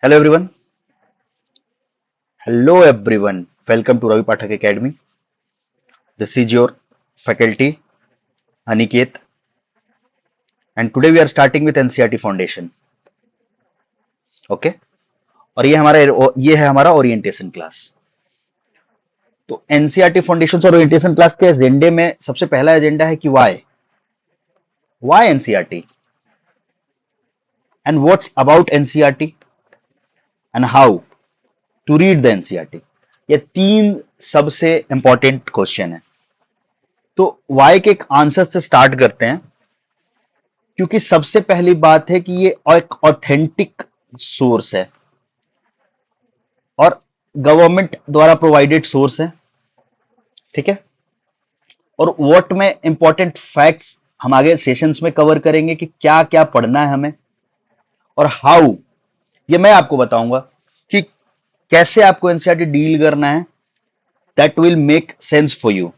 Hello everyone. Hello everyone. Welcome to Ravi Pathak Academy. This is your faculty Aniket, and today we are starting with NCERT Foundation. Okay? और ये है हमारा orientation class. तो NCERT foundation और orientation class के एजेंडे में सबसे पहला एजेंडा है कि why NCERT and what's about NCERT and how to read the NCERT. ये तीन सबसे इंपॉर्टेंट क्वेश्चन है. तो वाई के एक आंसर से स्टार्ट करते हैं, क्योंकि सबसे पहली बात है कि ये एक ऑथेंटिक सोर्स है और गवर्नमेंट द्वारा प्रोवाइडेड सोर्स है. ठीक है. और व्हाट में इंपॉर्टेंट फैक्ट्स हम आगे सेशंस में कवर करेंगे कि क्या क्या पढ़ना है हमें, और हाउ ये मैं आपको बताऊंगा कि कैसे आपको एनसीईआरटी डील करना है. That will make sense for you.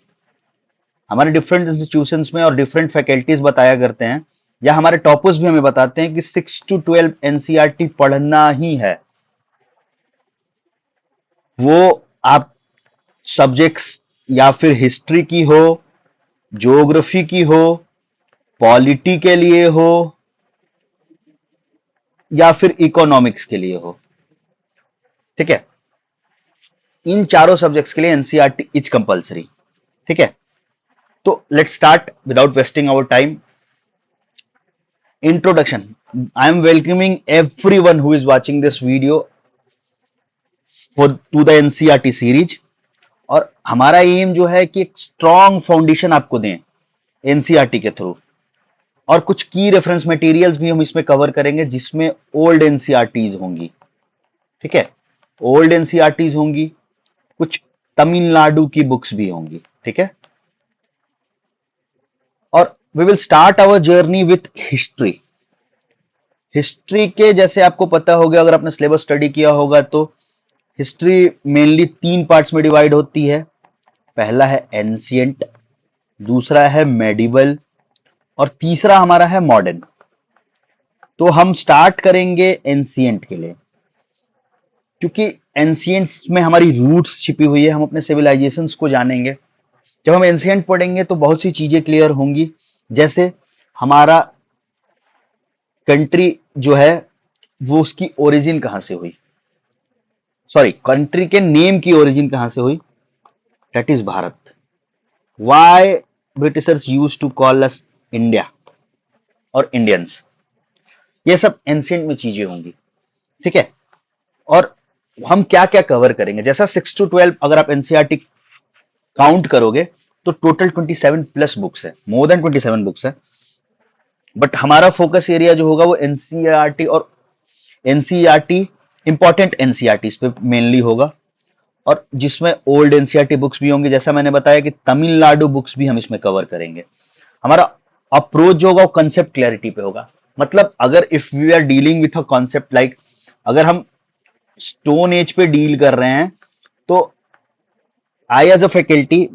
हमारे डिफरेंट इंस्टीट्यूशंस में और डिफरेंट फैकल्टीज बताया करते हैं, या हमारे टॉपर्स भी हमें बताते हैं कि 6 to 12 एनसीईआरटी पढ़ना ही है. वो आप सब्जेक्ट्स या फिर हिस्ट्री की हो, ज्योग्राफी की हो, पॉलिटी के लिए हो, या फिर इकोनॉमिक्स के लिए हो. ठीक है. इन चारों सब्जेक्ट्स के लिए एनसीईआरटी इज कंपल्सरी. ठीक है. तो let's start without wasting our time. Introduction. I am welcoming everyone who is watching this video to the NCERT series. और हमारा एम जो है कि एक स्ट्रॉन्ग फाउंडेशन आपको दें एनसीईआरटी के थ्रू, और कुछ की रेफरेंस मटेरियल्स भी हम इसमें कवर करेंगे जिसमें ओल्ड एनसीईआरटीज होंगी. ठीक है. ओल्ड एनसीईआरटीज होंगी, कुछ तमिलनाडु की बुक्स भी होंगी. ठीक है. और we will start our journey with history. History के जैसे आपको पता होगा, अगर आपने सिलेबस स्टडी किया होगा, तो हिस्ट्री मेनली 3 पार्ट्स में डिवाइड होती है. पहला है एंशिएंट, दूसरा है मेडिवल, और तीसरा हमारा है मॉडर्न. तो हम स्टार्ट करेंगे एंशिएंट के लिए, क्योंकि एंशिएंट्स में हमारी रूट्स छिपी हुई है. हम अपने सिविलाइजेशंस को जानेंगे. जब हम एंशिएंट पढ़ेंगे तो बहुत सी चीजें क्लियर होंगी, जैसे हमारा कंट्री जो है वो उसकी ओरिजिन कहां से हुई, सॉरी, कंट्री के नेम की ओरिजिन कहां से हुई, that is Bharat. Why Britishers use to call us India और इंडियंस. ये सब एंशिएंट में चीजें होंगी. ठीक है. और हम क्या क्या कवर करेंगे, जैसा 6 to 12 अगर आप एनसीईआरटी काउंट करोगे तो टोटल 27 प्लस बुक्स है, मोर देन 27 बुक्स है. बट हमारा फोकस एरिया जो होगा वो एनसीईआरटी और एनसीईआरटी इंपॉर्टेंट एनसीईआरटी पे मेनली होगा, और जिसमें ओल्ड एनसीईआरटी बुक्स भी होंगे. जैसा मैंने बताया कि तमिलनाडु बुक्स भी हम इसमें कवर करेंगे. हमारा अप्रोच जो होगा वो कंसेप्ट क्लैरिटी पे होगा. मतलब अगर if we are dealing with a concept, like अगर हम स्टोन एज पे डील कर रहे हैं, तो आई एज अ फैकल्टी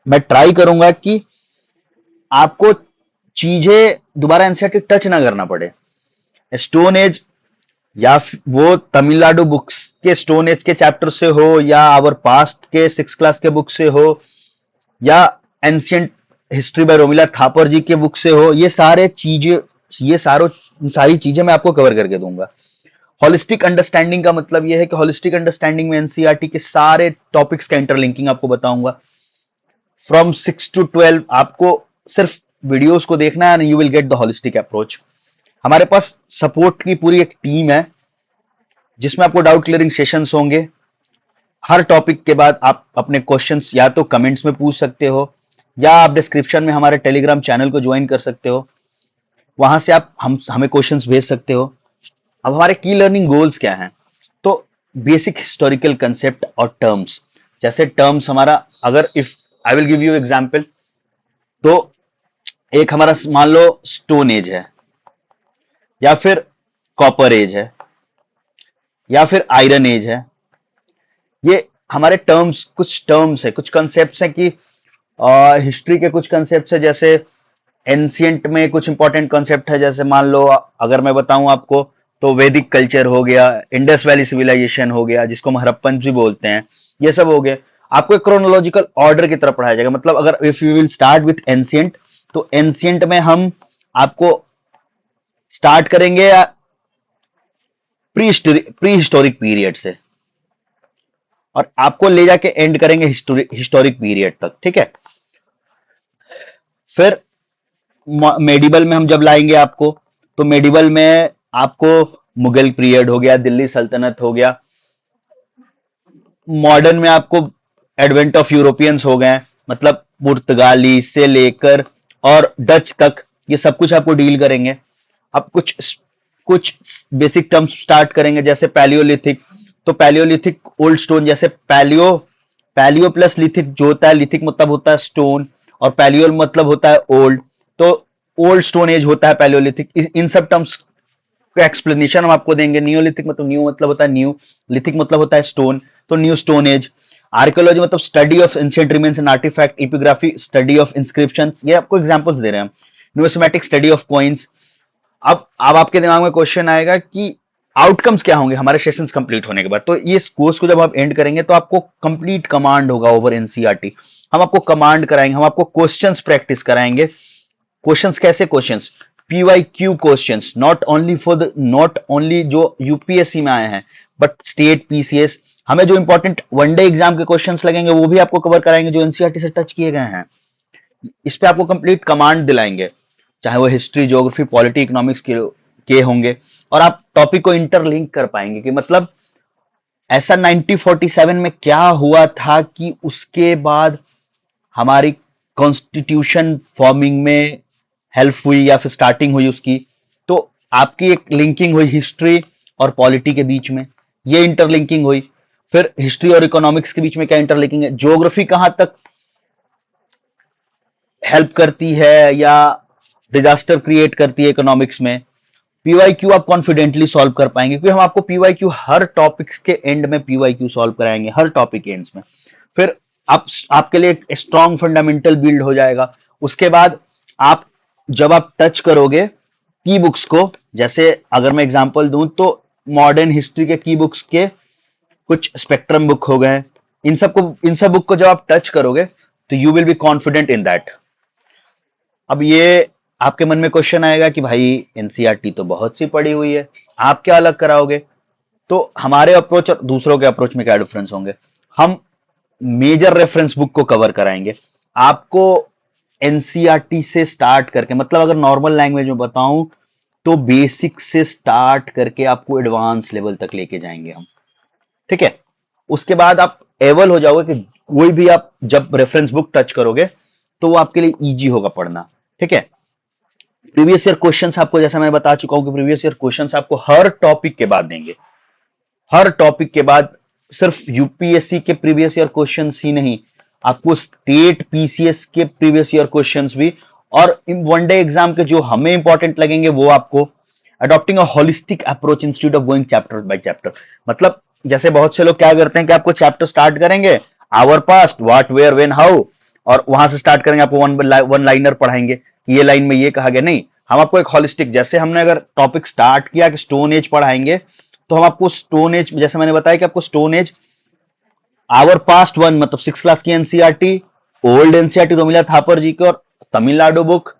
मैं ट्राई करूंगा कि आपको चीजें दोबारा एनसीईआरटी टच ना करना पड़े. स्टोन एज या वो तमिलनाडु बुक्स के स्टोन एज के चैप्टर से हो, या आवर पास्ट के 6 क्लास के बुक से हो, या ancient history by Romila Thapar ji के बुक से हो, ये सारी चीजें मैं आपको कवर करके दूंगा. होलिस्टिक अंडरस्टैंडिंग का मतलब यह है कि होलिस्टिक अंडरस्टैंडिंग में एनसीईआरटी के सारे टॉपिक्स का इंटरलिंकिंग आपको बताऊंगा. फ्रॉम 6 to 12 आपको सिर्फ वीडियोस को देखना है and you will get the holistic approach. हमारे पास सपोर्ट की पूरी एक टीम है जिसमें आपको डाउट क्लियरिंग सेशंस होंगे. हर टॉपिक के बाद आप अपने क्वेश्चंस या तो कमेंट्स में पूछ सकते हो, या आप डिस्क्रिप्शन में हमारे टेलीग्राम चैनल को ज्वाइन कर सकते हो. वहां से आप हमें क्वेश्चंस भेज सकते हो. अब हमारे की लर्निंग गोल्स क्या हैं, तो बेसिक हिस्टोरिकल कंसेप्ट और टर्म्स. जैसे टर्म्स हमारा, अगर if I will give you example, तो एक हमारा मान लो स्टोन एज है, या फिर कॉपर एज है, या फिर आयरन एज है. ये हमारे कुछ टर्म्स है, कुछ कंसेप्ट्स हैं कि हिस्ट्री के कुछ कंसेप्ट्स है. जैसे एंशिएंट में कुछ इंपॉर्टेंट कंसेप्ट है, जैसे मान लो अगर मैं बताऊं आपको तो वैदिक कल्चर हो गया, इंडस वैली सिविलाइजेशन हो गया जिसको हम हड़प्पन भी बोलते हैं, ये सब हो गया। आपको एक क्रोनोलॉजिकल ऑर्डर की तरफ पढ़ाया जाएगा। मतलब अगर if you will start with ancient, तो एंशियंट में हम आपको स्टार्ट करेंगे प्री हिस्टोरिक पीरियड से, और आपको ले जाके एंड करेंगे हिस्टोरिक पीरियड तक, ठीक है। फिर मेडिवल में हम जब लाएंगे आपको, तो मेडिवल में आपको मुगल पीरियड हो गया, दिल्ली सल्तनत हो गया। मॉडर्न में आपको एडवेंट ऑफ यूरोपियंस हो गए, मतलब पुर्तगाली से लेकर और डच तक, ये सब कुछ आपको डील करेंगे। अब कुछ कुछ बेसिक टर्म्स स्टार्ट करेंगे, जैसे पैलियोलिथिक। तो पैलियोलिथिक ओल्ड स्टोन, जैसे पैलियो प्लस लिथिक जो होता है, लिथिक मतलब होता है स्टोन और पैलियो मतलब होता है ओल्ड, तो ओल्ड स्टोन एज होता है पैलियोलिथिक। इन सब टर्म्स का एक्सप्लेनेशन हम आपको देंगे। नियोलिथिक मतलब न्यू मतलब होता है न्यू, लिथिक मतलब होता है स्टोन, तो न्यू स्टोन एज। आर्कियोलॉजी मतलब study of ancient remains and artifact, epigraphy study of inscriptions, ये आपको एग्जांपल्स दे रहे हैं हम। Numismatic study of coins. अब आपके दिमाग में क्वेश्चन आएगा कि आउटकम्स क्या होंगे हमारे सेशंस कंप्लीट होने के बाद। तो ये कोर्स को जब आप एंड करेंगे तो आपको कंप्लीट कमांड होगा ओवर एनसीईआरटी। हम आपको कमांड कराएंगे, हम आपको क्वेश्चंस प्रैक्टिस कराएंगे। क्वेश्चंस कैसे questions? PYQ questions, not only जो यूपीएससी में आए हैं, बट स्टेट पीसीएस। हमें जो इंपॉर्टेंट वनडे एग्जाम के क्वेश्चंस लगेंगे वो भी आपको कवर कराएंगे, जो एनसीईआरटी से टच किए गए हैं। इस पे आपको कंप्लीट कमांड दिलाएंगे, चाहे वो हिस्ट्री, ज्योग्राफी, पॉलिटी, इकोनॉमिक्स के होंगे। और आप टॉपिक को इंटरलिंक कर पाएंगे कि मतलब ऐसा 1947 में क्या हुआ था कि उसके बाद हमारी कॉन्स्टिट्यूशन फॉर्मिंग में हेल्प हुई या फिर स्टार्टिंग हुई उसकी। तो आपकी एक लिंकिंग हुई हिस्ट्री और पॉलिटी के बीच में, ये इंटरलिंकिंग हुई। फिर हिस्ट्री और इकोनॉमिक्स के बीच में क्या इंटरलिंकिंग है, ज्योग्राफी कहां तक हेल्प करती है या डिजास्टर क्रिएट करती है इकोनॉमिक्स में। पीवाईक्यू आप कॉन्फिडेंटली सॉल्व कर पाएंगे, क्योंकि हम आपको पीवाईक्यू हर टॉपिक्स के एंड में पीवाईक्यू सॉल्व कराएंगे, हर टॉपिक के एंड्स में। फिर आपके लिए एक स्ट्रॉन्ग फंडामेंटल बिल्ड हो जाएगा। उसके बाद आप जब आप टच करोगे की बुक्स को, जैसे अगर मैं एग्जांपल दूं तो मॉडर्न हिस्ट्री के की बुक्स के कुछ स्पेक्ट्रम बुक हो गए, इन सब बुक को जब आप टच करोगे तो you will be confident in that. अब ये आपके मन में क्वेश्चन आएगा कि भाई एनसीईआरटी तो बहुत सी पड़ी हुई है, आप क्या अलग कराओगे? तो हमारे अप्रोच और दूसरों के अप्रोच में क्या डिफरेंस होंगे? हम मेजर रेफरेंस बुक को कवर कराएंगे आपको, एनसीईआरटी से स्टार्ट करके, मतलब अगर नॉर्मल लैंग्वेज में बताऊं तो बेसिक से स्टार्ट करके आपको एडवांस लेवल तक लेके जाएंगे हम, ठीक है। उसके बाद आप एबल हो जाओगे कि कोई भी आप जब रेफरेंस बुक टच करोगे तो वो आपके लिए इजी होगा पढ़ना, ठीक है। प्रीवियस ईयर क्वेश्चंस आपको, जैसा मैं बता चुका हूं कि प्रीवियस ईयर क्वेश्चंस आपको हर टॉपिक के बाद देंगे, हर टॉपिक के बाद। सिर्फ यूपीएससी के प्रीवियस ईयर क्वेश्चंस ही नहीं, आपको स्टेट पीसीएस के प्रीवियस ईयर क्वेश्चंस भी, और वनडे एग्जाम के जो हमें इंपॉर्टेंट लगेंगे वो आपको। Adopting a holistic approach institute of going chapter by chapter. मतलब जैसे बहुत से लोग क्या करते हैं कि आपको चैप्टर स्टार्ट करेंगे, our past, what, where, when, how, और वहां से स्टार्ट करेंगे, आपको वन लाइनर पढ़ाएंगे कि ये लाइन में ये कहा गया। नहीं, हम आपको एक होलिस्टिक, जैसे हमने अगर टॉपिक स्टार्ट किया कि स्टोन एज पढ़ाएंगे, तो हम आपको स्टोन एज, जैसे मैंने बताया कि आपको stone age, our past one मतलब 6 क्लास की NCERT, old NCERT Romila Thapar ji की और तमिलनाडु बुक,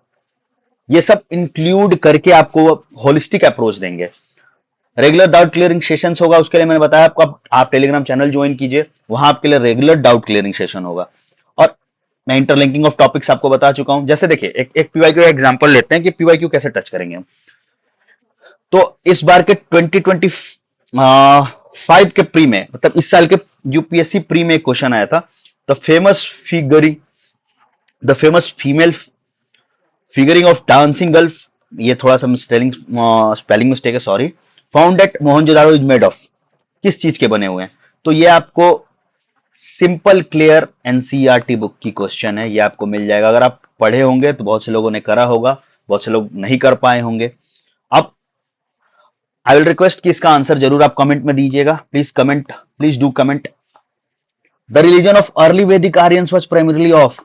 ये सब इंक्लूड करके आपको होलिस्टिक अप्रोच देंगे। रेगुलर डाउट क्लियरिंग सेशंस होगा, उसके लिए मैंने बताया आपको, आप टेलीग्राम चैनल ज्वाइन कीजिए, वहां आपके लिए रेगुलर डाउट क्लियरिंग सेशन होगा। और मैं इंटरलिंकिंग ऑफ टॉपिक्स आपको बता चुका हूं। जैसे देखिए एक पीवाईक्यू का एग्जांपल लेते हैं कि पीवाईक्यू कैसे टच करेंगे हम। तो इस बार के 2025 के प्री में, मतलब इस साल के यूपीएससी प्री में एक क्वेश्चन आया था, the famous figuring the famous female figuring of dancing girl, ये थोड़ा सा स्पेलिंग मिस्टेक है, sorry, found at Mohenjodaro is made of, किस चीज के बने हुए हैं? तो ये आपको सिंपल क्लियर एनसीईआरटी बुक की क्वेश्चन है, ये आपको मिल जाएगा। अगर आप पढ़े होंगे तो बहुत से लोगों ने करा होगा, बहुत से लोग नहीं कर पाए होंगे। अब आई विल रिक्वेस्ट कि इसका आंसर जरूर आप कमेंट में दीजिएगा, please do comment. The religion of early वैदिक आर्यंस वाज प्राइमरीली ऑफ,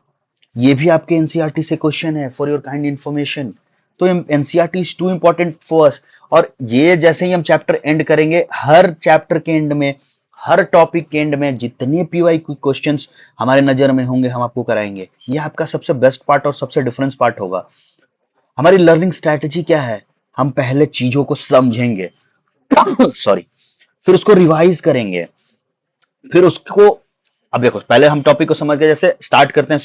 ये भी आपके एनसीईआरटी से क्वेश्चन है, फॉर योर काइंड इंफॉर्मेशन। तो NCERT is two important for us. और ये जैसे ही हम चैप्टर एंड करेंगे, हर चैप्टर के एंड में, हर टॉपिक के एंड में जितने पीवाईक्यू क्वेश्चंस हमारे नजर में होंगे हम आपको कराएंगे। ये आपका सबसे बेस्ट पार्ट और सबसे डिफरेंस पार्ट होगा। हमारी लर्निंग स्ट्रैटेजी क्या है? हम पहले चीजों को समझेंगे सॉरी, फिर उसको रिवाइज करेंगे, फिर उसको, अब देखो पहले हम टॉपिक को समझ के जैसे स्टार्ट करते हैं।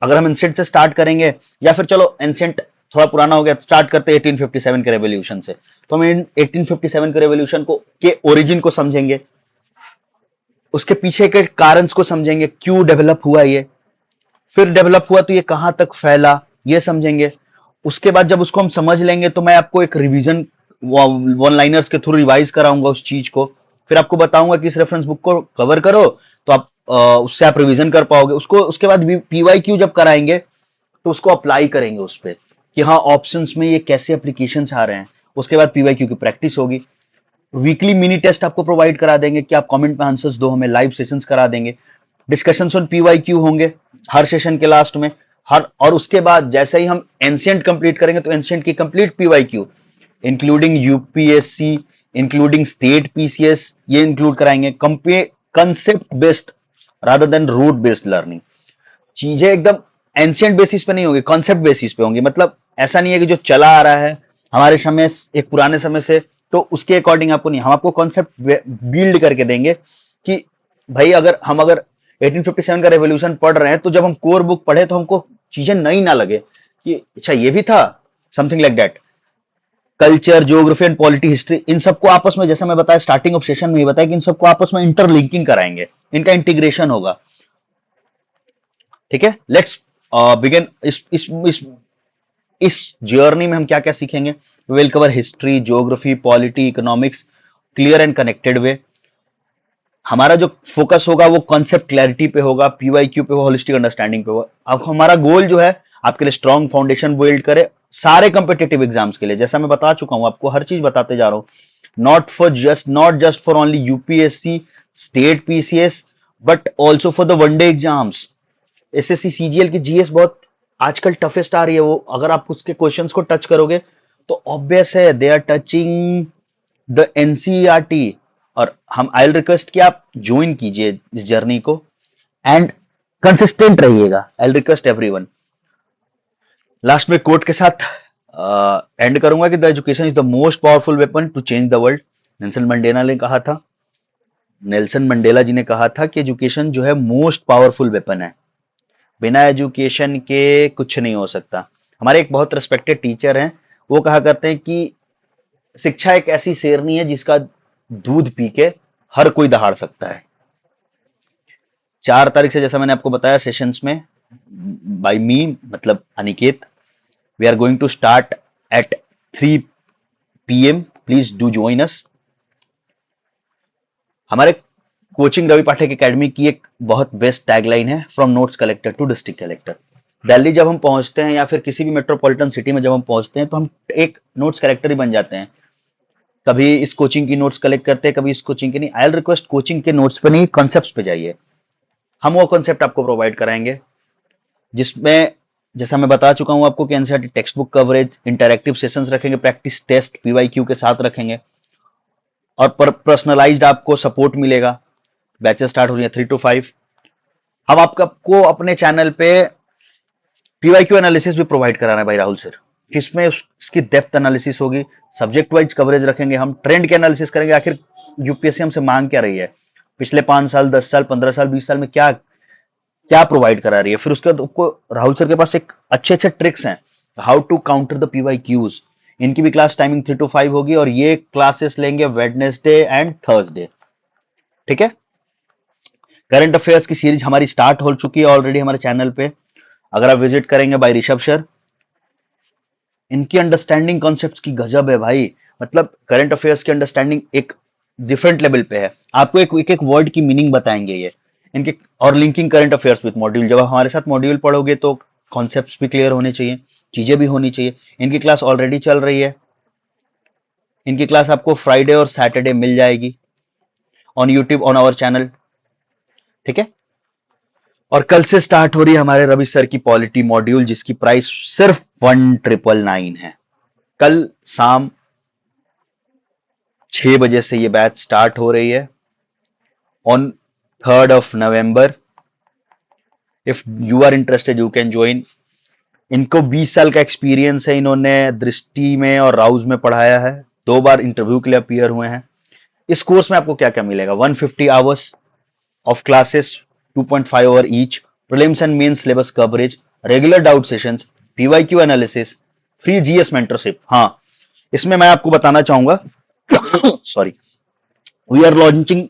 अगर हम एंशिएंट से स्टार्ट करेंगे, या फिर चलो एंशिएंट थोड़ा पुराना हो गया, स्टार्ट करते हैं 1857 के रेवोल्यूशन से, तो हम 1857 के रेवोल्यूशन को के ओरिजिन को समझेंगे, उसके पीछे के कारण को समझेंगे, क्यों डेवलप हुआ ये, फिर डेवलप हुआ तो ये कहां तक फैला, ये समझेंगे। उसके बाद जब उसको हम समझ लेंगे तो मैं आपको एक रिवीजन वन लाइनर्स के थ्रू रिवाइज कराऊंगा उस चीज को, फिर आपको बताऊंगा कि इस रेफरेंस बुक को कवर करो, तो आप उससे आप रिवीजन कर पाओगे उसको। उसके बाद पीवाईक्यू जब कराएंगे तो उसको अप्लाई करेंगे उस पर कि हाँ ऑप्शंस में ये कैसे एप्लीकेशन आ रहे हैं। उसके बाद पीवाईक्यू की प्रैक्टिस होगी। वीकली मिनी टेस्ट आपको प्रोवाइड करा देंगे कि आप कमेंट में आंसर्स दो, हमें लाइव सेशंस करा देंगे, डिस्कशंस ऑन पीवाईक्यू होंगे हर सेशन के लास्ट में। हर और उसके बाद जैसे ही हम एंशिएंट कंप्लीट करेंगे तो एंशिएंट की complete PYQ including UPSC, including state PCS, ये इंक्लूड कराएंगे। Concept based rather than rote based learning. चीजें एकदम एंशिएंट बेसिस पे नहीं होंगी, कॉन्सेप्ट बेसिस पे होंगी। मतलब ऐसा नहीं है कि जो चला आ रहा है हमारे समय, एक पुराने समय से, तो उसके अकॉर्डिंग आपको नहीं, हम आपको कॉन्सेप्ट बिल्ड करके देंगे कि भाई अगर 1857 का रेवोल्यूशन पढ़ रहे हैं तो जब हम कोर बुक पढ़े तो हमको चीजें नई ना लगे कि अच्छा ये भी था, something like that. Culture, geography and polity, history, इन सबको आपस में, जैसा मैं बताया स्टार्टिंग ऑफ सेशन में ही बताया कि इन सबको आपस में इंटरलिंकिंग कराएंगे, इनका इंटीग्रेशन होगा। ठीक है, लेट्स बिगिन। इस जर्नी में हम क्या क्या सीखेंगे? We will cover history, geography, polity, economics, clear and connected way. हमारा जो फोकस होगा वो कॉन्सेप्ट क्लैरिटी पे होगा, पीवाईक्यू पे होगा, होलिस्टिक अंडरस्टैंडिंग पे होगा। अब हमारा गोल जो है आपके लिए स्ट्रॉन्ग फाउंडेशन बिल्ड करे सारे कंपिटेटिव एग्जाम्स के लिए। जैसा मैं बता चुका हूं आपको, हर चीज बताते जा रहा हूं। Not just for only UPSC, state PCS, but also for the one day exams. SSC CGL की जीएस बहुत आजकल टफेस्ट आ रही है। वो अगर आप उसके क्वेश्चंस को टच करोगे तो ऑब्वियस है they are touching the NCERT. और हम आई विल रिक्वेस्ट कि आप ज्वाइन कीजिए इस जर्नी को एंड कंसिस्टेंट रहिएगा। I will request everyone. Last में कोट के साथ एंड करूंगा कि the education is the most powerful weapon to change the world. Nelson Mandela ji ने कहा था कि एजुकेशन जो है मोस्ट पावरफुल वेपन है, बिना एजुकेशन के कुछ नहीं हो सकता। हमारे एक बहुत रिस्पेक्टेड टीचर हैं, वो कहा करते हैं कि शिक्षा एक ऐसी शेरनी है जिसका दूध पी के हर कोई दहाड़ सकता है। 4 तारीख से, जैसा मैंने आपको बताया सेशंस में, बाय मी मतलब Aniket, we are going to start at 3 PM। Please do join us. हमारे कोचिंग रवि पाठक एकेडमी की एक बहुत बेस्ट टैगलाइन है, from notes collector to district collector. Delhi जब हम पहुंचते हैं या फिर किसी भी मेट्रोपॉलिटन सिटी में जब हम पहुंचते हैं तो हम एक नोट्स कलेक्टर ही बन जाते हैं। कभी इस कोचिंग की नोट्स कलेक्ट करते हैं, कभी इस कोचिंग के नहीं। आई विल रिक्वेस्ट कोचिंग के नोट्स पे नहीं, कॉन्सेप्ट्स पे जाइए। हम वो कॉन्सेप्ट आपको प्रोवाइड कराएंगे जिसमें, जैसा मैं बता चुका हूं आपको कि NCERT text book coverage, interactive sessions रखेंगे, प्रैक्टिस टेस्ट पीवाईक्यू के साथ रखेंगे, और पर्सनलाइज्ड आपको सपोर्ट मिलेगा। बैचेस स्टार्ट हो रही है 3 to 5। हम आपको अपने चैनल पे पीवाईक्यू एनालिसिस भी प्रोवाइड करा रहे हैं भाई राहुल सर, जिसमें इसकी डेप्थ एनालिसिस होगी, सब्जेक्ट वाइज कवरेज रखेंगे, हम ट्रेंड के एनालिसिस करेंगे। आखिर यूपीएससी हमसे मांग क्या रही है, पिछले 5 साल, 10 साल, 15 साल, 20 साल में क्या क्या प्रोवाइड करा रही है। फिर उसके बाद आपको राहुल सर के पास एक अच्छे अच्छे ट्रिक्स हैं, how to counter the PYQs. इनकी भी क्लास टाइमिंग 3 to 5 होगी, और ये क्लासेस लेंगे वेडनेसडे एंड थर्सडे। ठीक है, करंट अफेयर्स की सीरीज हमारी स्टार्ट हो चुकी है ऑलरेडी हमारे चैनल पे, अगर आप विजिट करेंगे बाय ऋषभ सर। इनकी अंडरस्टैंडिंग कॉन्सेप्ट्स की गजब है भाई। मतलब करंट अफेयर्स की अंडरस्टैंडिंग एक डिफरेंट लेवल पे है। आपको एक वर्ड की मीनिंग बताएंगे ये इनके, और linking current affairs with module. जब आप हमारे साथ मॉड्यूल पढ़ोगे तो कॉन्सेप्ट्स भी क्लियर होने चाहिए, चीजें भी होनी चाहिए। इनकी क्लास ऑलरेडी चल रही है। इनकी क्लास आपको फ्राइडे और सैटरडे मिल जाएगी on YouTube, on our channel. ठीक है, और कल से स्टार्ट हो रही है हमारे रवि सर की पॉलिटी मॉड्यूल, जिसकी प्राइस सिर्फ 1999 है। कल शाम 6 बजे से ये बैच स्टार्ट हो रही है on 3rd of November. If you are interested you can join. इनको 20 साल का एक्सपीरियंस है, इन्होंने दृष्टि में और राउज में पढ़ाया है, 2 बार इंटरव्यू के लिए अपीयर हुए हैं. इस कोर्स में आपको क्या क्या मिलेगा? 150 hours of classes, 2.5 over each, prelims and main syllabus coverage, regular doubt sessions, PYQ analysis, free GS mentorship. हाँ, इसमें मैं आपको बताना चाहूंगा sorry, we are launching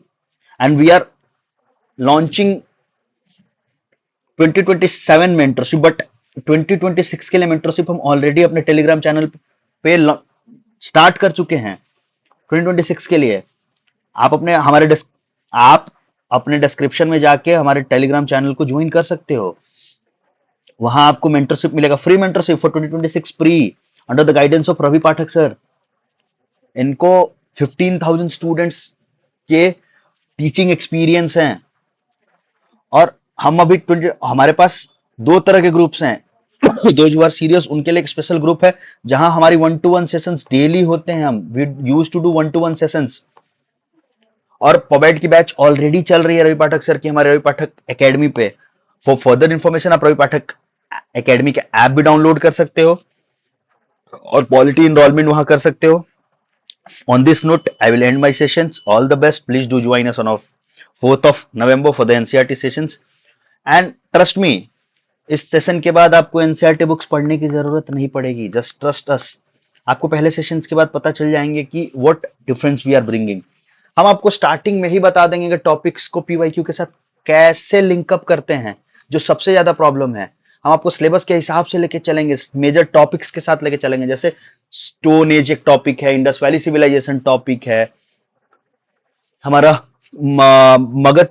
and we are launching 2027 mentorship, but 2026 के लिए मेंटरशिप हम ऑलरेडी अपने टेलीग्राम चैनल पे स्टार्ट कर चुके हैं. 2026 के लिए आप आप अपने डिस्क्रिप्शन में जाके हमारे टेलीग्राम चैनल को ज्वाइन कर सकते हो. वहां आपको मेंटरशिप मिलेगा, free mentorship for 2026 pre, under the guidance of Ravi Pathak sir. इनको 15,000 स्टूडेंट्स के टीचिंग एक्सपीरियंस हैं. और हम अभी हमारे पास 2 तरह के ग्रुप्स हैं. दो जो आर सीरियस उनके लिए एक स्पेशल ग्रुप है जहां हमारी 1-to-1 सेशंस डेली होते हैं. हम we use to do 1-to-1 sessions. और पॉबेट की बैच ऑलरेडी चल रही है रवि पाठक सर की, हमारे रवि पाठक एकेडमी पे. फॉर फर्दर इंफॉर्मेशन आप रवि पाठक एकेडमी के ऐप भी डाउनलोड कर सकते हो और पॉलिटी इनरोलमेंट वहां कर सकते हो. On this note, I will end my sessions. All the best. Please do join us on 4th of November for the NCERT sessions. And trust me, इस सेशन के बाद आपको एनसीईआरटी बुक्स पढ़ने की जरूरत नहीं पड़ेगी. Just trust us. आपको पहले सेशंस के बाद पता चल जाएंगे कि what difference we are bringing. हम आपको स्टार्टिंग में ही बता देंगे कि टॉपिक्स को पीवाईक्यू के साथ कैसे लिंकअप करते हैं, जो सबसे ज्यादा प्रॉब्लम है. हम आपको सिलेबस के हिसाब से लेके चलेंगे, मेजर टॉपिक्स के साथ लेके चलेंगे. जैसे स्टोन एज एक टॉपिक है, इंडस वैली सिविलाइजेशन टॉपिक है, हमारा मगध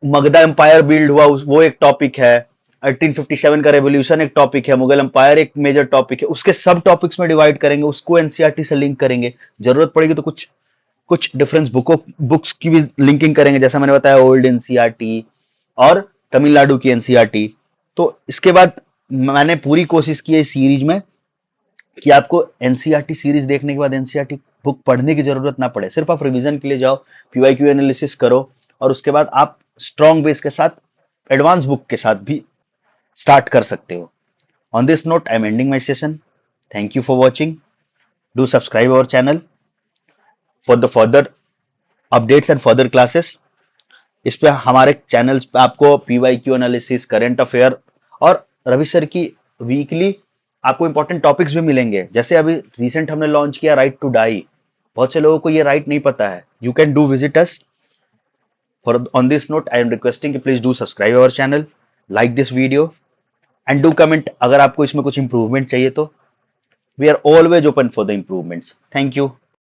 मगधा एम्पायर बिल्ड हुआ वो एक टॉपिक है, 1857 का रेवोल्यूशन एक टॉपिक है, मुगल एम्पायर एक मेजर टॉपिक है. उसके सब टॉपिक्स में डिवाइड करेंगे, उसको एनसीईआरटी से लिंक करेंगे. जरूरत पड़ेगी तो कुछ कुछ डिफरेंस बुक्स की भी लिंकिंग करेंगे, जैसा मैंने बताया ओल्ड एनसीईआरटी और तमिलनाडु की एनसीईआरटी. तो इसके बाद मैंने पूरी कोशिश की है इस सीरीज में कि आपको एनसीईआरटी सीरीज देखने के बाद एनसीईआरटी बुक पढ़ने की जरूरत ना पड़े. सिर्फ आप रिवीजन के लिए जाओ, पीवाईक्यू एनालिसिस करो और उसके बाद आप स्ट्रॉन्ग बेस के साथ एडवांस बुक के साथ भी स्टार्ट कर सकते हो. On this note I am ending my session. Thank you for watching. Do subscribe our channel for the further updates and further classes. इस पे हमारे चैनल्स पे आपको पीवाईक्यू एनालिसिस, करंट अफेयर और रवि सर की वीकली आपको इंपॉर्टेंट टॉपिक्स भी मिलेंगे. जैसे अभी रिसेंट हमने लॉन्च किया राइट टू डाई. बहुत से लोगों को ये राइट नहीं पता है. You can do visit us. For on this note I am requesting कि please do subscribe our channel, like this video and do comment अगर आपको इसमें कुछ इंप्रूवमेंट चाहिए तो. We are always open for the improvements. Thank you.